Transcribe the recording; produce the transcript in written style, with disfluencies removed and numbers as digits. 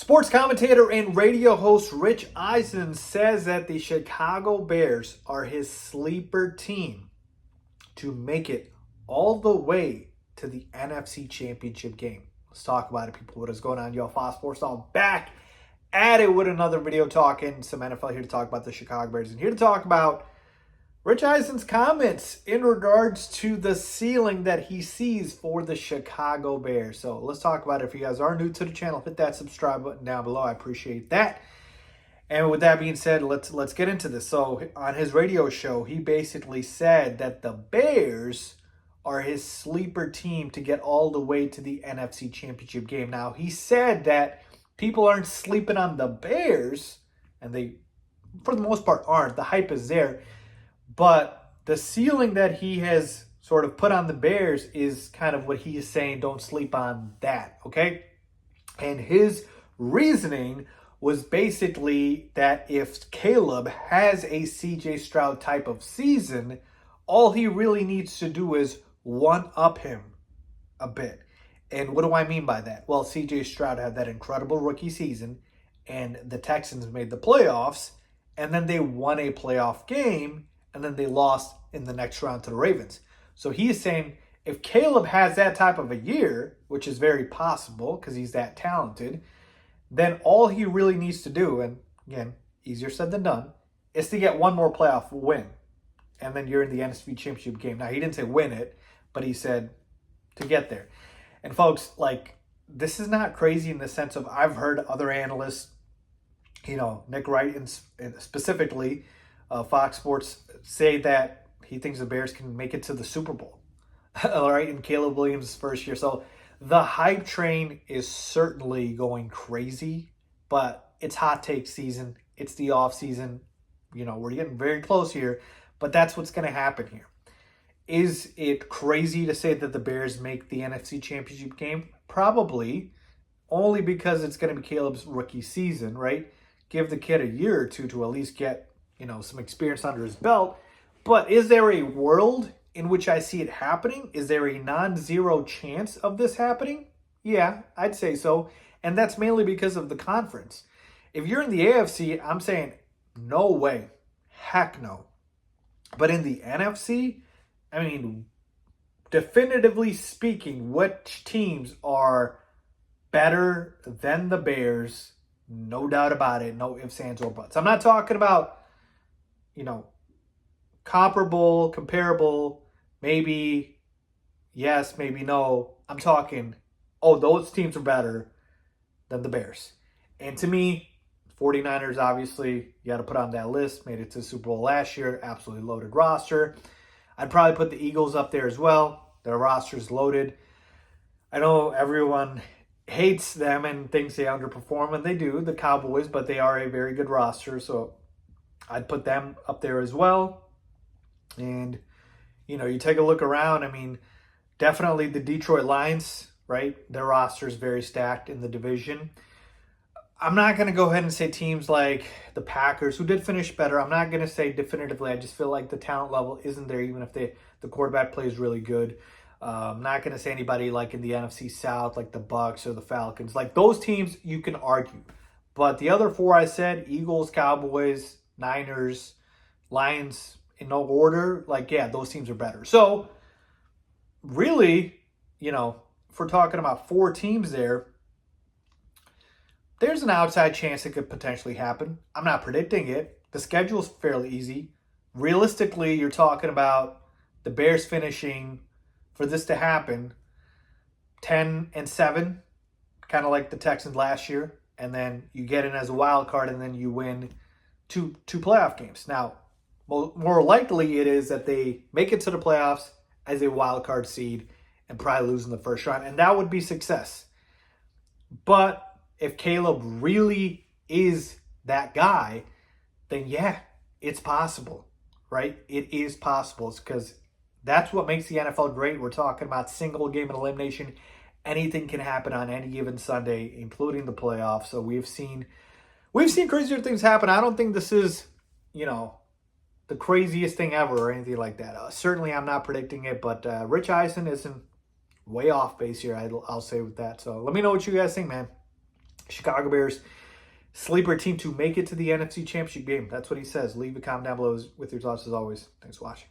Sports commentator and radio host Rich Eisen says that the Chicago Bears are his sleeper team to make it all the way to the NFC Championship game. Let's talk about it, people. What is going on, y'all? Faiz Sports all back at it with another video talking some NFL, here to talk about the Chicago Bears and here to talk about Rich Eisen's comments in regards to the ceiling that he sees for the Chicago Bears. So let's talk about it. If you guys are new to the channel, hit that subscribe button down below. I appreciate that. And with that being said, let's get into this. So on his radio show, he basically said that the Bears are his sleeper team to get all the way to the NFC Championship game. Now, he said that people aren't sleeping on the Bears, and they, for the most part, aren't. The hype is there. But the ceiling that he has sort of put on the Bears is kind of what he is saying, don't sleep on that, okay? And his reasoning was basically that if Caleb has a CJ Stroud type of season, all he really needs to do is one-up him a bit. And what do I mean by that? Well, CJ Stroud had that incredible rookie season, and the Texans made the playoffs, and then they won a playoff game, and then they lost in the next round to the Ravens. So he is saying if Caleb has that type of a year, which is very possible because he's that talented, then all he really needs to do, and again, easier said than done, is to get one more playoff win. And then you're in the NFC Championship game. Now, he didn't say win it, but he said to get there. And folks, like, this is not crazy in the sense of I've heard other analysts, Nick Wright and specifically Fox Sports, say that he thinks the Bears can make it to the Super Bowl. All right, in Caleb Williams' first year. So the hype train is certainly going crazy, but it's hot take season. It's the off season. We're getting very close here, but that's what's going to happen here. Is it crazy to say that the Bears make the NFC Championship game? Probably, only because it's going to be Caleb's rookie season, right? Give the kid a year or two to at least get some experience under his belt. But is there a world in which I see it happening? Is there a non-zero chance of this happening? Yeah, I'd say so. And that's mainly because of the conference. If you're in the AFC, I'm saying no way. Heck no. But in the NFC, I mean, definitively speaking, which teams are better than the Bears? No doubt about it. No ifs, ands, or buts. I'm not talking about comparable, maybe yes, maybe no. I'm talking, those teams are better than the Bears. And to me, 49ers, obviously, you got to put on that list. Made it to the Super Bowl last year. Absolutely loaded roster. I'd probably put the Eagles up there as well. Their roster's loaded. I know everyone hates them and thinks they underperform, and they do, the Cowboys, but they are a very good roster, so I'd put them up there as well. And, you take a look around, I mean, definitely the Detroit Lions, right? Their roster is very stacked in the division. I'm not going to go ahead and say teams like the Packers, who did finish better. I'm not going to say definitively. I just feel like the talent level isn't there, even if the quarterback plays really good. I'm not going to say anybody like in the NFC South, like the Bucs or the Falcons. Like those teams, you can argue. But the other four I said, Eagles, Cowboys, Niners, Lions, in no order, those teams are better. So, really, if we're talking about four teams there's an outside chance it could potentially happen. I'm not predicting it. The schedule's fairly easy. Realistically, you're talking about the Bears finishing, for this to happen, 10-7, kind of like the Texans last year, and then you get in as a wild card, and then you win two playoff games. Now, more likely it is that they make it to the playoffs as a wild card seed and probably lose in the first round, and that would be success. But if Caleb really is that guy, then yeah, it's possible, right? It is possible. It's because that's what makes the NFL great. We're talking about single game and elimination. Anything can happen on any given Sunday, including the playoffs. So we've seen crazier things happen. I don't think this is, the craziest thing ever or anything like that. Certainly, I'm not predicting it, but Rich Eisen isn't way off base here, I'll say with that. So let me know what you guys think, man. Chicago Bears sleeper team to make it to the NFC Championship game. That's what he says. Leave a comment down below with your thoughts as always. Thanks for watching.